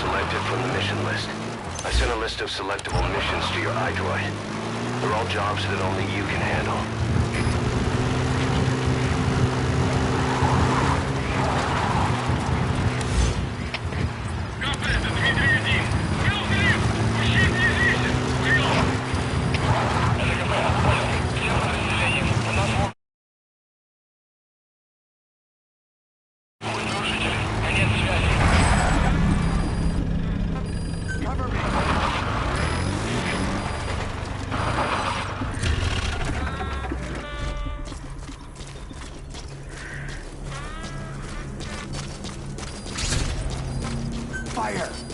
selected from the mission list. I sent a list of selectable missions to your iDroid. They're all jobs that only you can handle. Fire!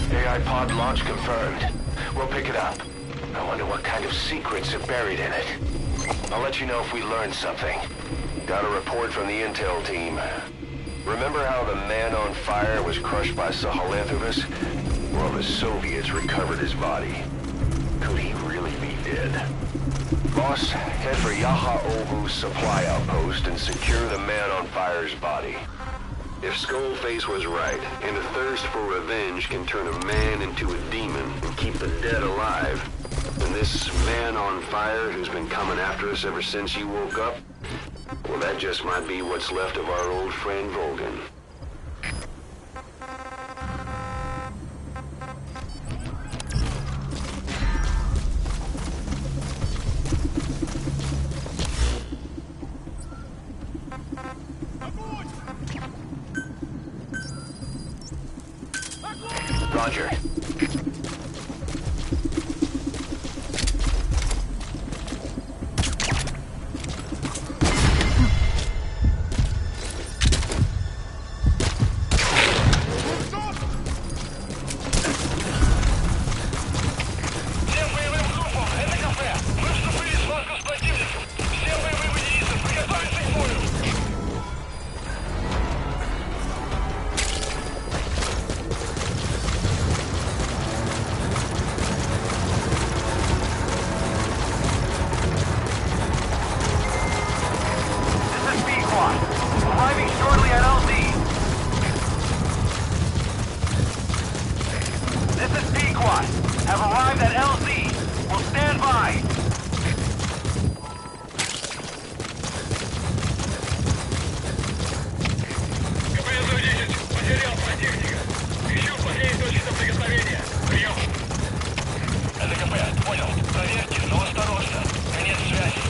AI pod launch confirmed. We'll pick it up. I wonder what kind of secrets are buried in it. I'll let you know if we learn something. Got a report from the intel team. Remember how the man on fire was crushed by Sahelanthropus? Well, the Soviets recovered his body. Could he really be dead? Boss, head for Yaha Ovu's supply outpost and secure the man on fire's body. If Skullface was right, and a thirst for revenge can turn a man into a demon and keep the dead alive, then this man on fire who's been coming after us ever since you woke up, Well, that just might be what's left of our old friend Volgin. Roger. Have arrived at LZ. Will stand by. КП-110. Потерял противника. Ищу последние точки соприкосновения. Прием. Это КП. Понял. Проверьте, но осторожно. Конец связи.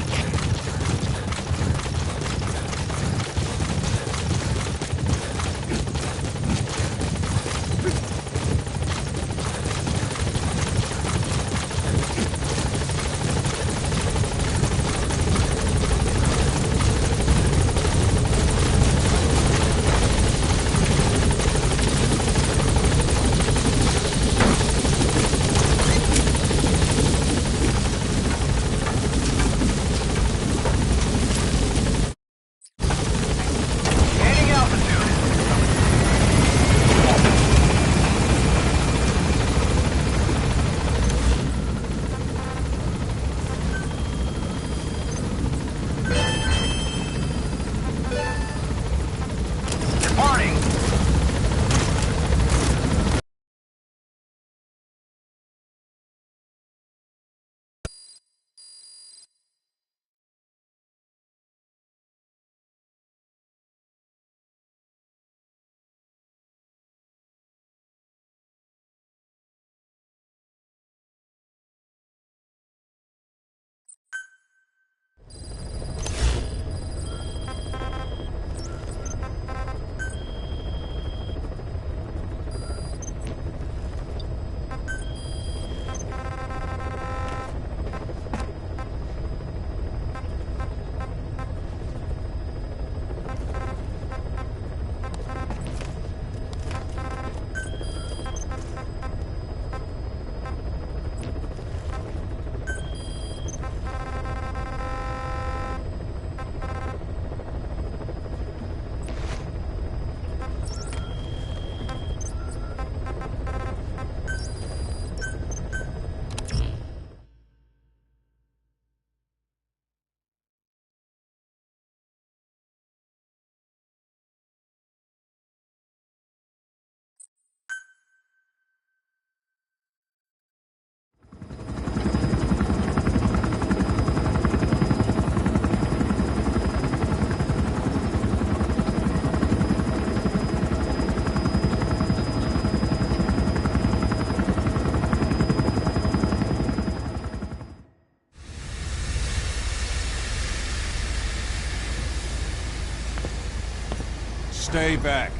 Stay back.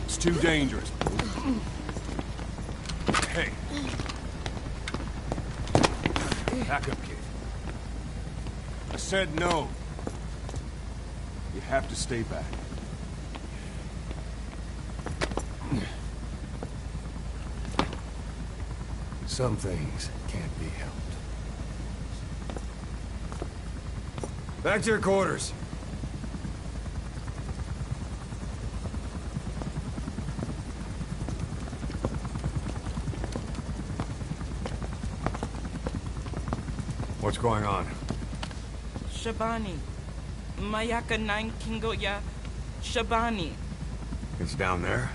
It's too dangerous. Hey. Back up, kid. I said no. You have to stay back. Some things can't be helped. Back to your quarters. What's going on? Shabani. Mayaka 9 Kingo ya Shabani. It's down there.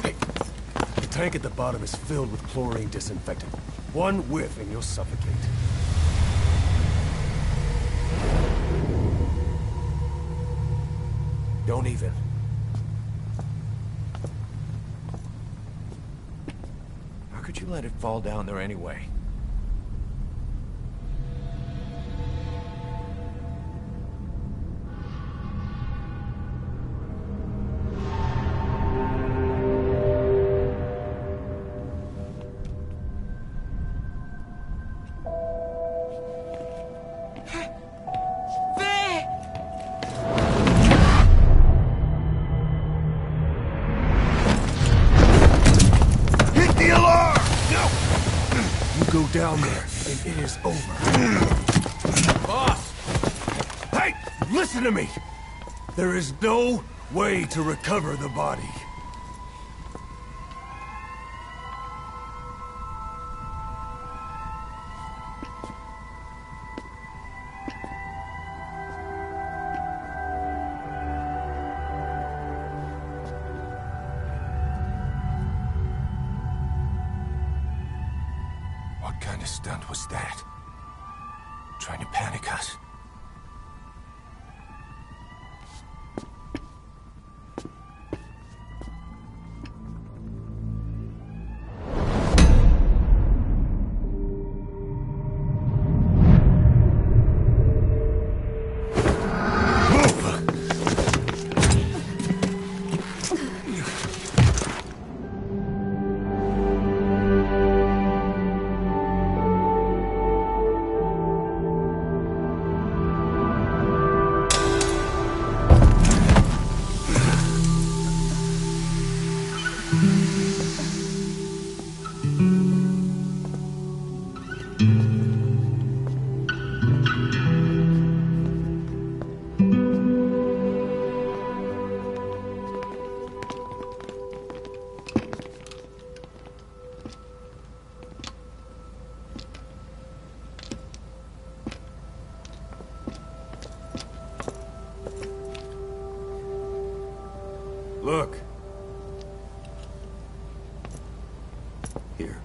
Hey, the tank at the bottom is filled with chlorine disinfectant. One whiff and you'll suffocate. Don't even. How could you let it fall down there anyway? Go down there, and it is over. Boss! Hey! Listen to me! There is no way to recover the body. What kind of stunt was that? Trying to panic us? Look. Here.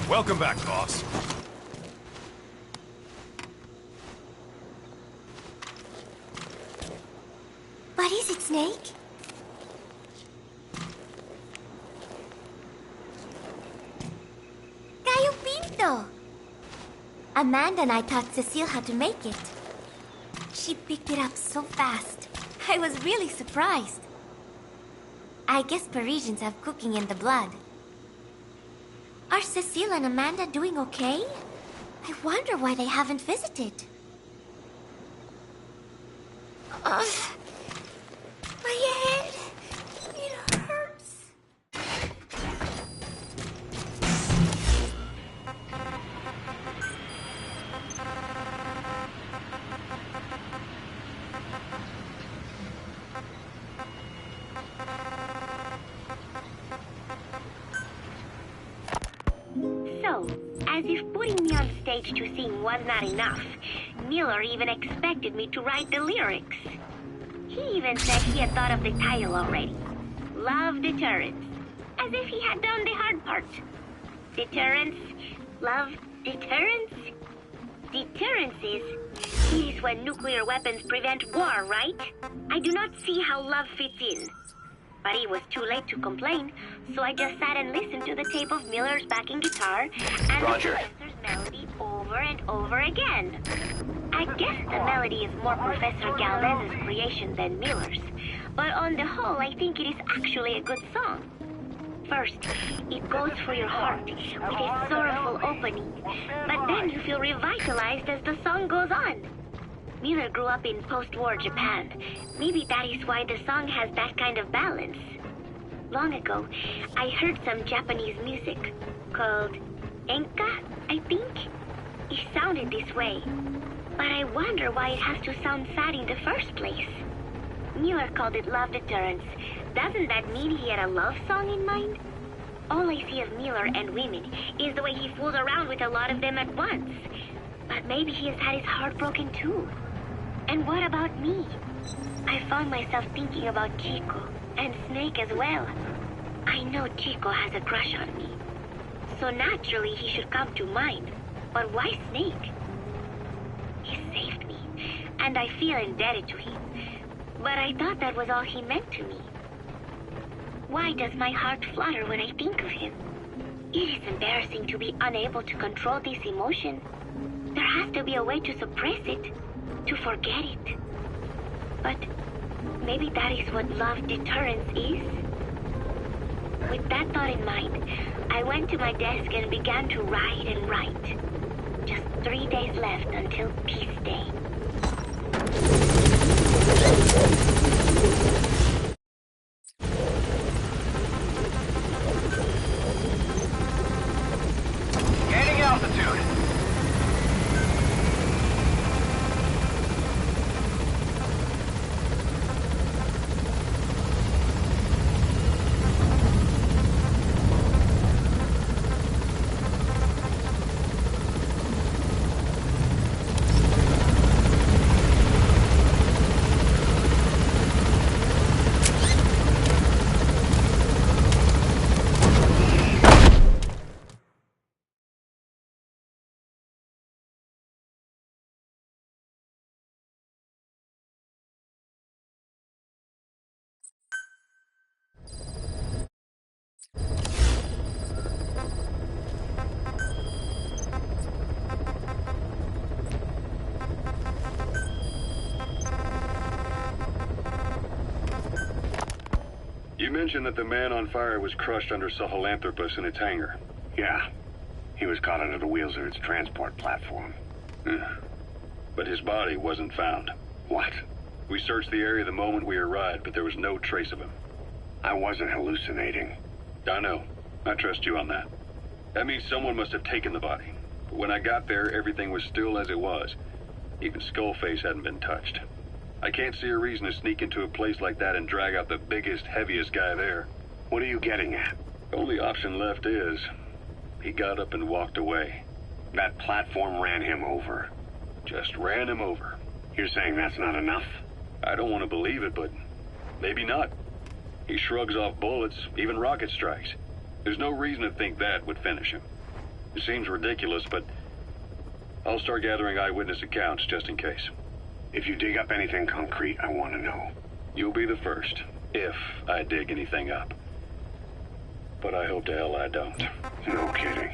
Welcome back, boss. What is it, Snake? Gallo Pinto! Amanda and I taught Cecile how to make it. She picked it up so fast. I was really surprised. I guess Parisians have cooking in the blood. Are Cecile and Amanda doing okay? I wonder why they haven't visited. My head! It hurts. So, as if putting me on stage to sing was not enough, Miller even expected me to write the lyrics. He even said he had thought of the title already. Love Deterrence. As if he had done the hard part. Deterrence. Love. Deterrence. Deterrence is when nuclear weapons prevent war, right? I do not see how love fits in. But it was too late to complain, so I just sat and listened to the tape of Miller's backing guitar and Roger. the professor's melody over and over again. I guess the melody is more Professor Galvez's creation than Miller's, but on the whole, I think it is actually a good song. First, it goes for your heart with a sorrowful opening, but then you feel revitalized as the song goes on. Miller grew up in post-war Japan. Maybe that is why the song has that kind of balance. Long ago, I heard some Japanese music called enka, I think. It sounded this way, but I wonder why it has to sound sad in the first place. Miller called it love deterrence. Doesn't that mean he had a love song in mind? All I see of Miller and women is the way he fools around with a lot of them at once. But maybe he has had his heart broken too. And what about me? I found myself thinking about Chico and Snake as well. I know Chico has a crush on me, so naturally he should come to mind. But why Snake? He saved me, and I feel indebted to him. But I thought that was all he meant to me. Why does my heart flutter when I think of him? It is embarrassing to be unable to control this emotion. There has to be a way to suppress it, to forget it. But maybe that is what love deterrence is. With that thought in mind, I went to my desk and began to write and write. Just 3 days left until Peace Day. Gaining altitude. You mentioned that the man on fire was crushed under Sahelanthropus in its hangar. Yeah. He was caught under the wheels of its transport platform. But his body wasn't found. What? We searched the area the moment we arrived, but there was no trace of him. I wasn't hallucinating. I know. I trust you on that. That means someone must have taken the body. But when I got there, everything was still as it was. Even Skullface hadn't been touched. I can't see a reason to sneak into a place like that and drag out the biggest, heaviest guy there. What are you getting at? The only option left is... he got up and walked away. That platform ran him over. Just ran him over. You're saying that's not enough? I don't want to believe it, but maybe not. He shrugs off bullets, even rocket strikes. There's no reason to think that would finish him. It seems ridiculous, but I'll start gathering eyewitness accounts just in case. If you dig up anything concrete, I want to know. You'll be the first, if I dig anything up. But I hope to hell I don't. No kidding.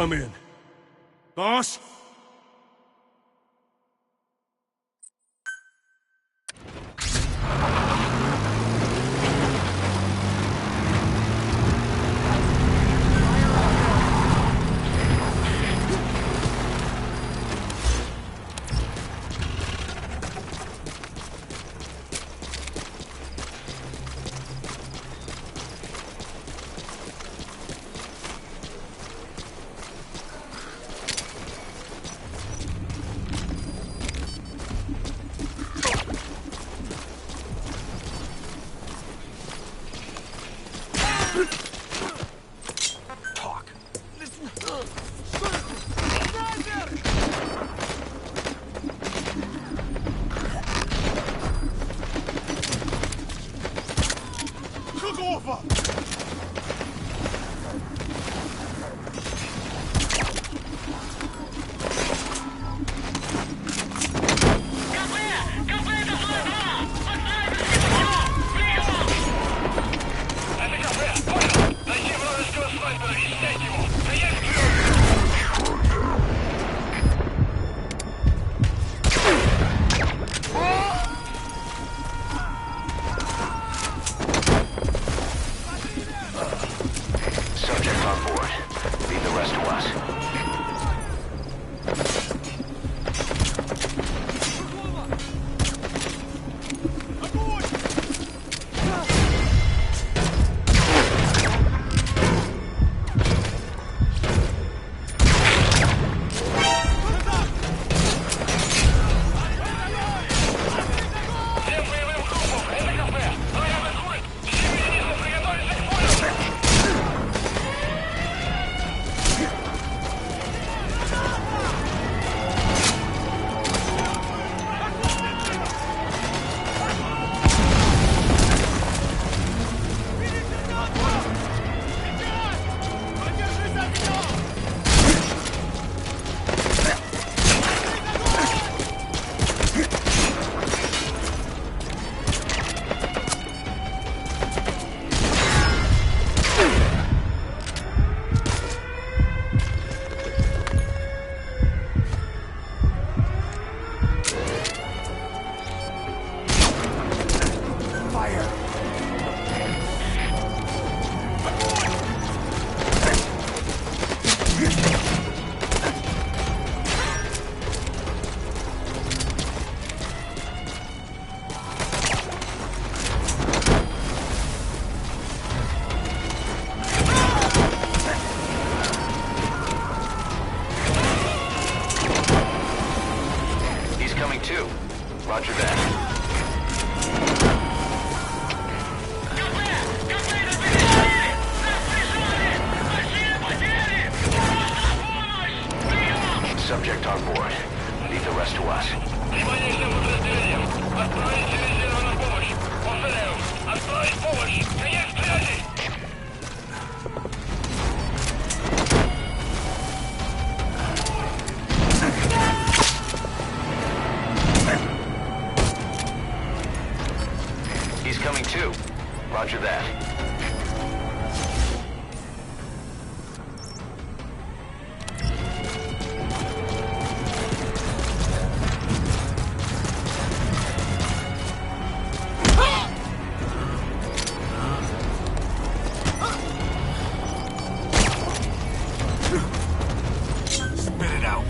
come in. Boss? Roger that. Subject on board. Leave the rest to us. He's coming too. Roger that. Spit it out.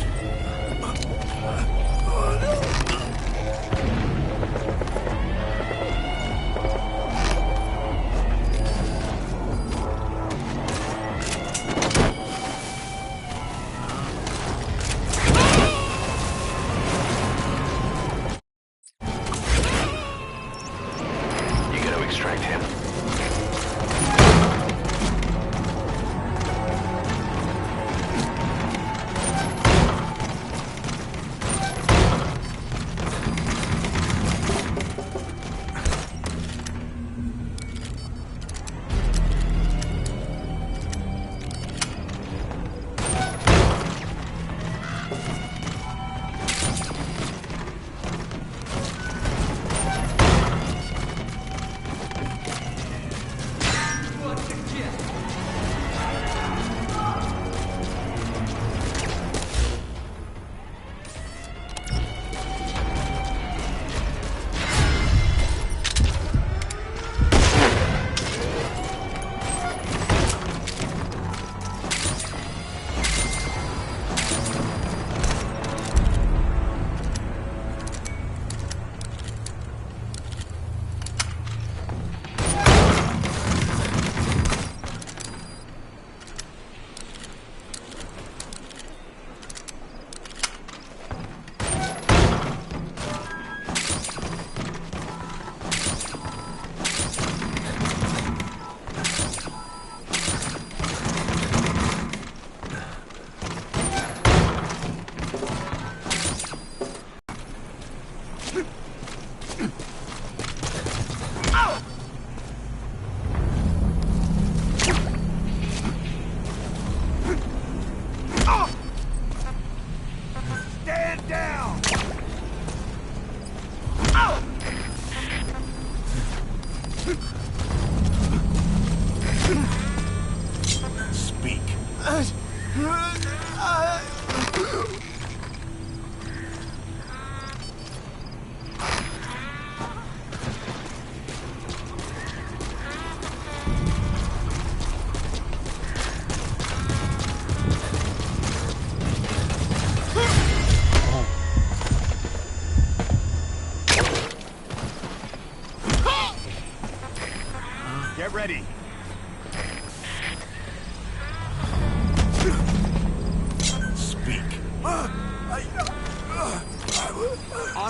On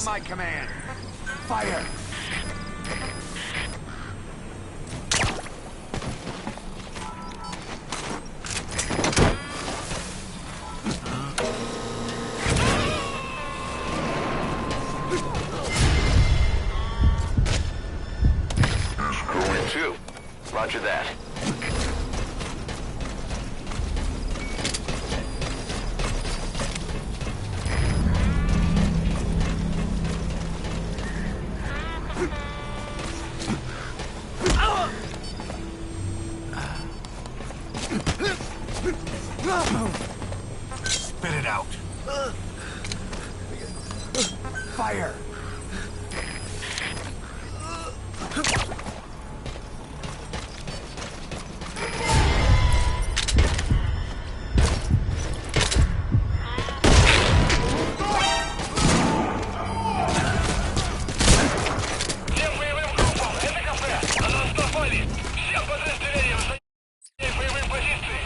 my command. Fire! Two. Roger that. Spit it out. Fire! Всем боевым группам! Это кафе! Анастрополис! Всем подразделениям занять боевые позиции!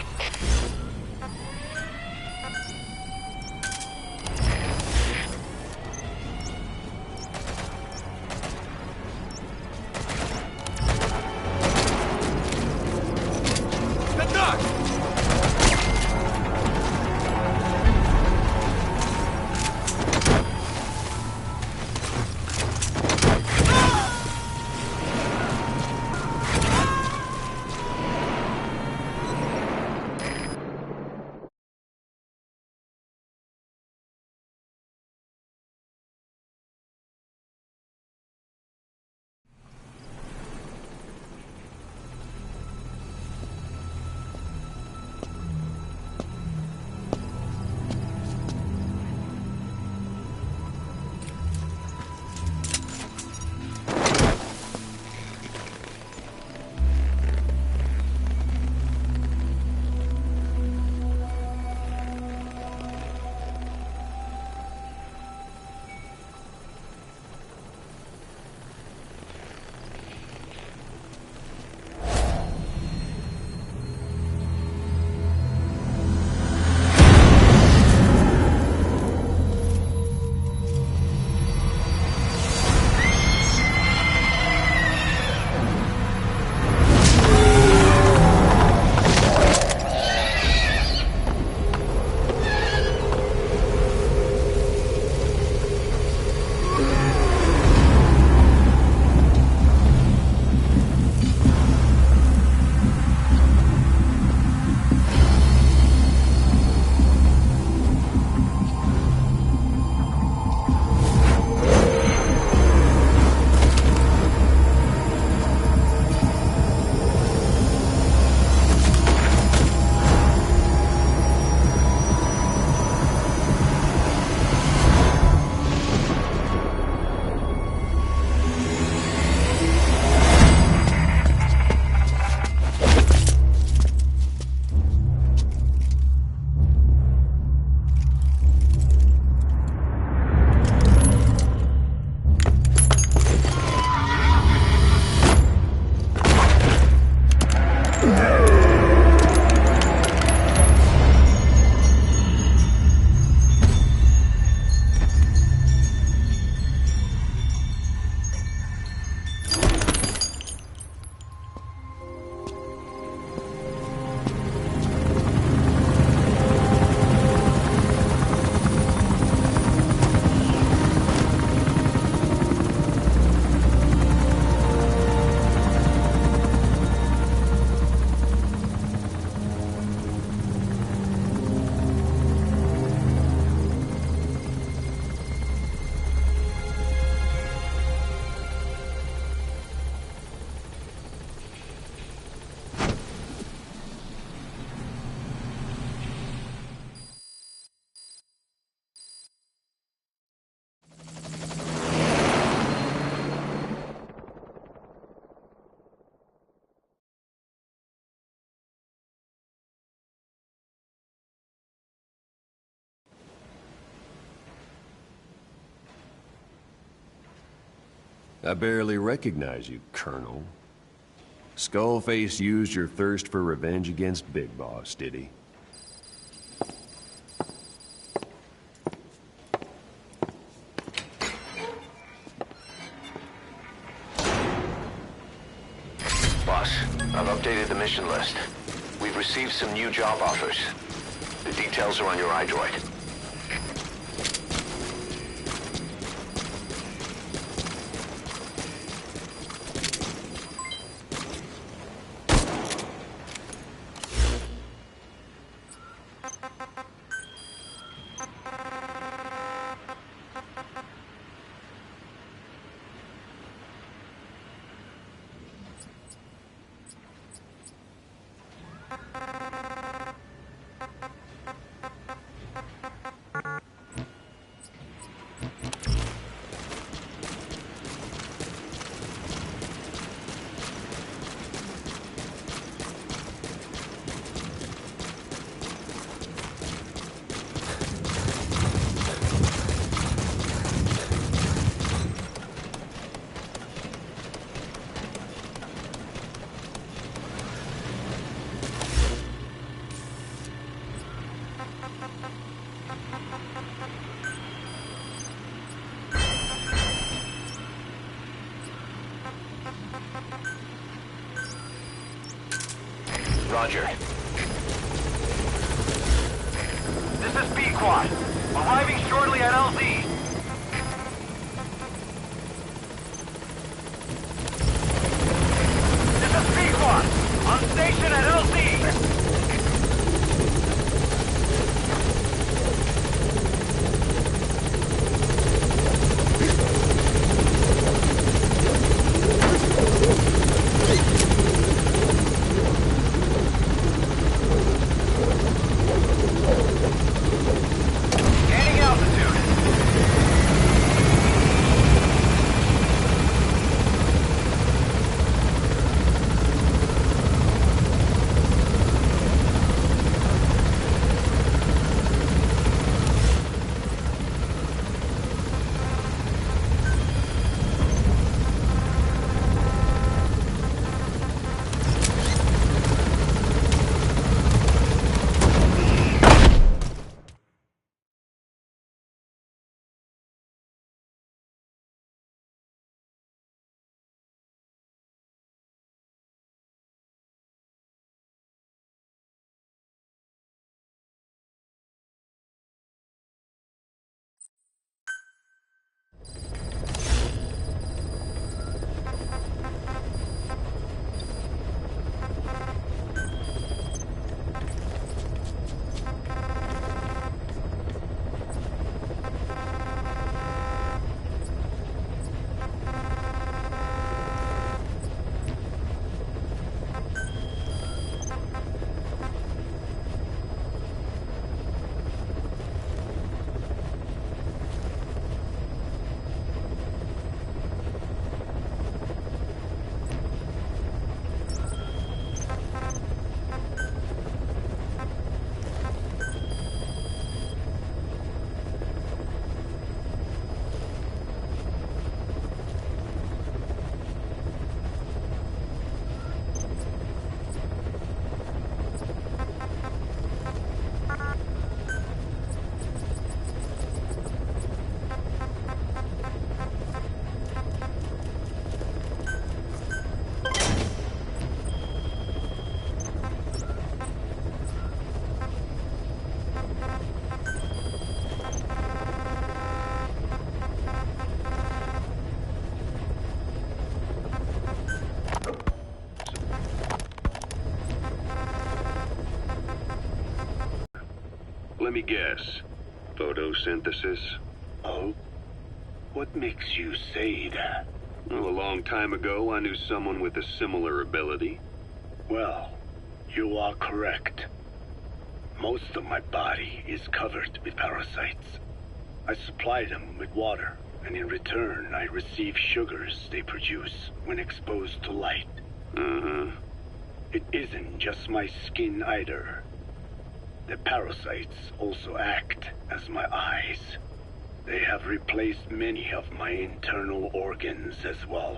I barely recognize you, Colonel. Skullface used your thirst for revenge against Big Boss, did he? I've updated the mission list. We've received some new job offers. The details are on your iDroid. Roger. This is B-Quad. Arriving shortly at LZ. This is B-Quad. On station at LZ. Gaining altitude. Let me guess. Photosynthesis? Oh? What makes you say that? Well, a long time ago, I knew someone with a similar ability. Well, you are correct. Most of my body is covered with parasites. I supply them with water, and in return, I receive sugars they produce when exposed to light. It isn't just my skin either. The parasites also act as my eyes. They have replaced many of my internal organs as well.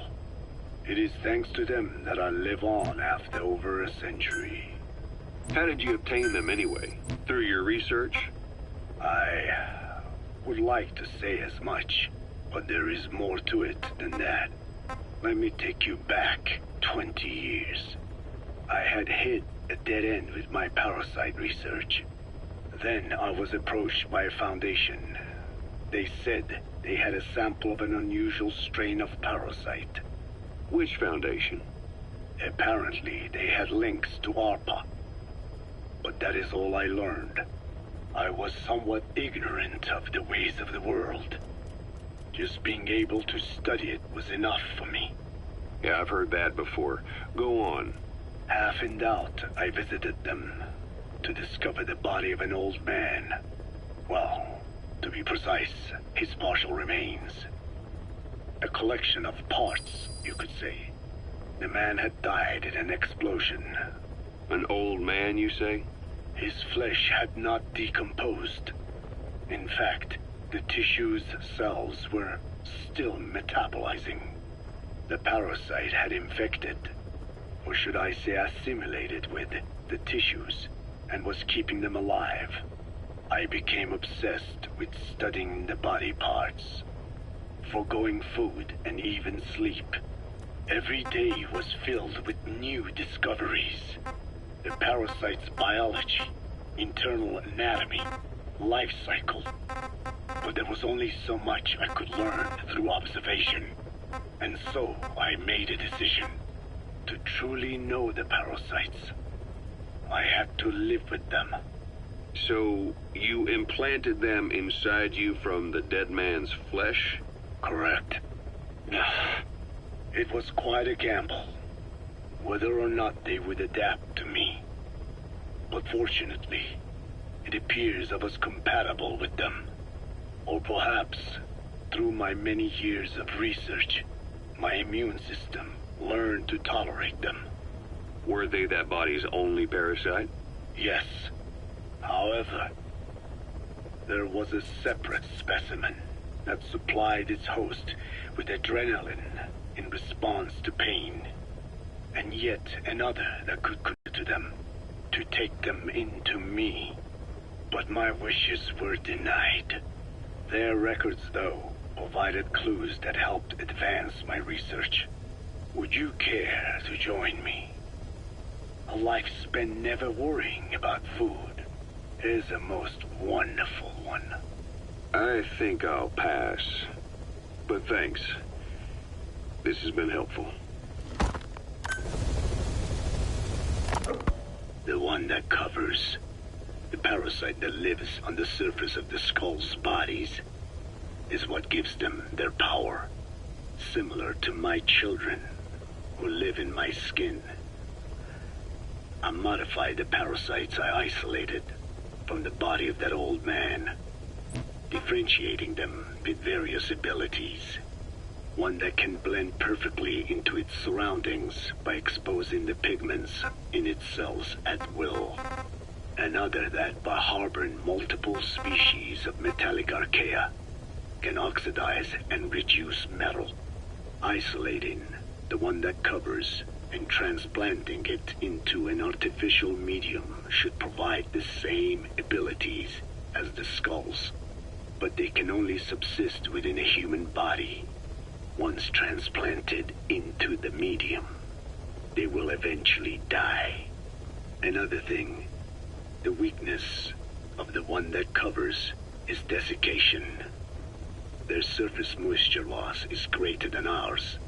It is thanks to them that I live on after over a century. How did you obtain them anyway? Through your research? I would like to say as much, but there is more to it than that. Let me take you back 20 years. I had hit a dead end with my parasite research. Then I was approached by a foundation. They said they had a sample of an unusual strain of parasite. Which foundation? Apparently, they had links to ARPA. But that is all I learned. I was somewhat ignorant of the ways of the world. Just being able to study it was enough for me. Yeah, I've heard that before. Go on. Half in doubt, I visited them to discover the body of an old man. Well, to be precise, his partial remains. A collection of parts, you could say. The man had died in an explosion. An old man, you say? His flesh had not decomposed. In fact, the tissue's cells were still metabolizing. The parasite had infected, or should I say assimilated with, the tissues, and was keeping them alive. I became obsessed with studying the body parts, foregoing food and even sleep. Every day was filled with new discoveries. The parasite's biology, internal anatomy, life cycle. But there was only so much I could learn through observation. And so I made a decision. To truly know the parasites, I had to live with them. So, you implanted them inside you from the dead man's flesh? Correct. It was quite a gamble, whether or not they would adapt to me. But fortunately, it appears I was compatible with them. Or perhaps, through my many years of research, my immune system learned to tolerate them. Were they that body's only parasite? Yes. However, there was a separate specimen that supplied its host with adrenaline in response to pain, and yet another that could connect to them, to take them into me. But my wishes were denied. Their records, though, provided clues that helped advance my research. Would you care to join me? A life spent never worrying about food is a most wonderful one. I think I'll pass. But thanks. This has been helpful. The one that covers. The parasite that lives on the surface of the skull's bodies is what gives them their power. Similar to my children who live in my skin. I modified the parasites I isolated from the body of that old man, differentiating them with various abilities. One that can blend perfectly into its surroundings by exposing the pigments in its cells at will. Another that, by harboring multiple species of metallic archaea, can oxidize and reduce metal. Isolating the one that covers and transplanting it into an artificial medium should provide the same abilities as the skulls, but they can only subsist within a human body. Once transplanted into the medium, they will eventually die. Another thing, the weakness of the one that covers is desiccation. Their surface moisture loss is greater than ours.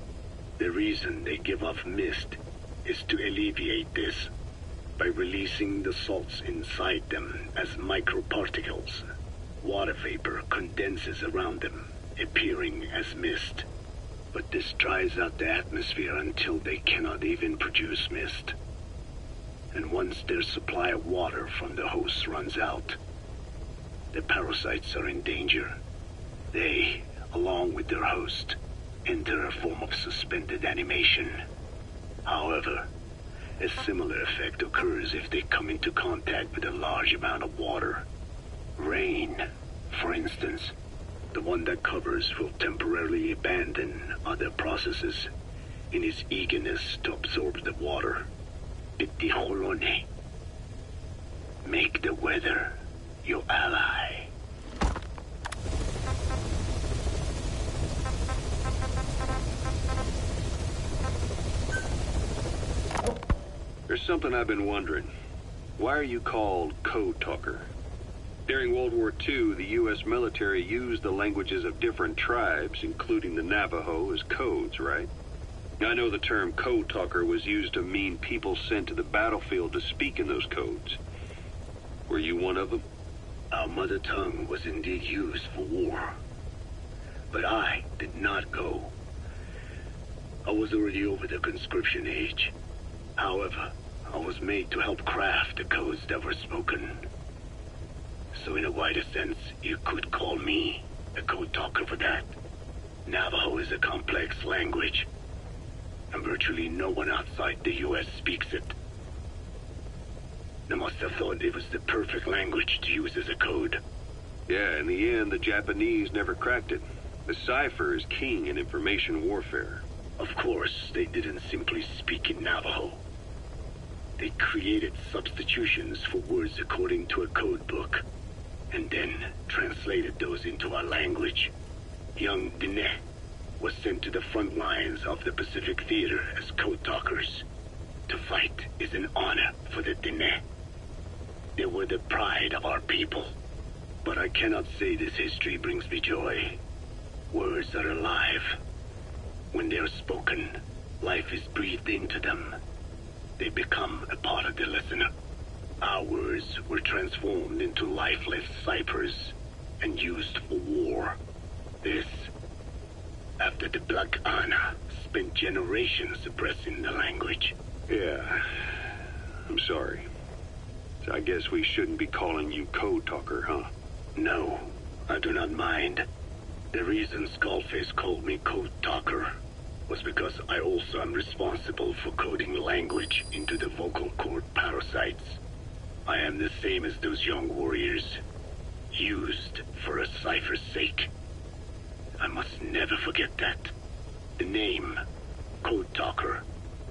The reason they give off mist is to alleviate this by releasing the salts inside them as microparticles. Water vapor condenses around them, appearing as mist. But this dries out the atmosphere until they cannot even produce mist. And once their supply of water from the host runs out, the parasites are in danger. They, along with their host, enter a form of suspended animation. However, a similar effect occurs if they come into contact with a large amount of water. Rain, for instance. The one that covers will temporarily abandon other processes in his eagerness to absorb the water. Pitijolone. Make the weather your ally. There's something I've been wondering. Why are you called Code Talker? During World War II, the U.S. military used the languages of different tribes, including the Navajo, as codes, right? I know the term Code Talker was used to mean people sent to the battlefield to speak in those codes. Were you one of them? Our mother tongue was indeed used for war. But I did not go. I was already over the conscription age. However, I was made to help craft the codes that were spoken. So in a wider sense, you could call me a code talker for that. Navajo is a complex language, and virtually no one outside the U.S. speaks it. They must have thought it was the perfect language to use as a code. Yeah, in the end, the Japanese never cracked it. The cipher is king in information warfare. Of course, they didn't simply speak in Navajo. They created substitutions for words according to a code book, and then translated those into our language. Young Diné was sent to the front lines of the Pacific Theater as code talkers. To fight is an honor for the Diné. They were the pride of our people. But I cannot say this history brings me joy. Words are alive. When they are spoken, life is breathed into them. They become a part of the listener. Our words were transformed into lifeless ciphers and used for war. This, after the Black Ana spent generations suppressing the language. Yeah, I'm sorry. So I guess we shouldn't be calling you Code Talker, huh? No, I do not mind. The reason Skullface called me Code Talker was because I also am responsible for coding language into the vocal cord parasites. I am the same as those young warriors, used for a cipher's sake. I must never forget that. The name, Code Talker,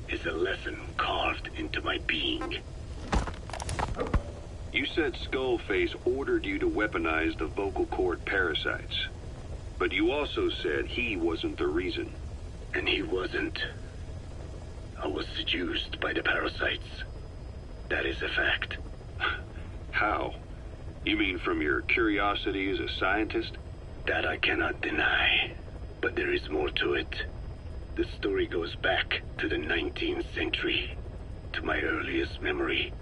is a lesson carved into my being. You said Skullface ordered you to weaponize the vocal cord parasites. But you also said he wasn't the reason. And he wasn't. I was seduced by the parasites. That is a fact. How? You mean from your curiosity as a scientist? That I cannot deny. But there is more to it. The story goes back to the 19th century, to my earliest memory.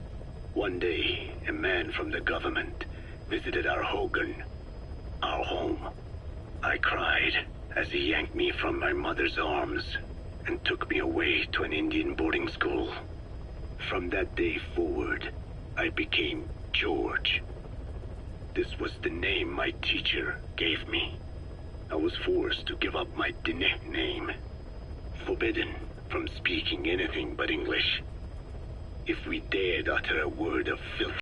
One day, a man from the government visited our Hogan, our home. I cried as he yanked me from my mother's arms and took me away to an Indian boarding school. From that day forward, I became George. This was the name my teacher gave me. I was forced to give up my Diné name, forbidden from speaking anything but English. If we dared utter a word of filth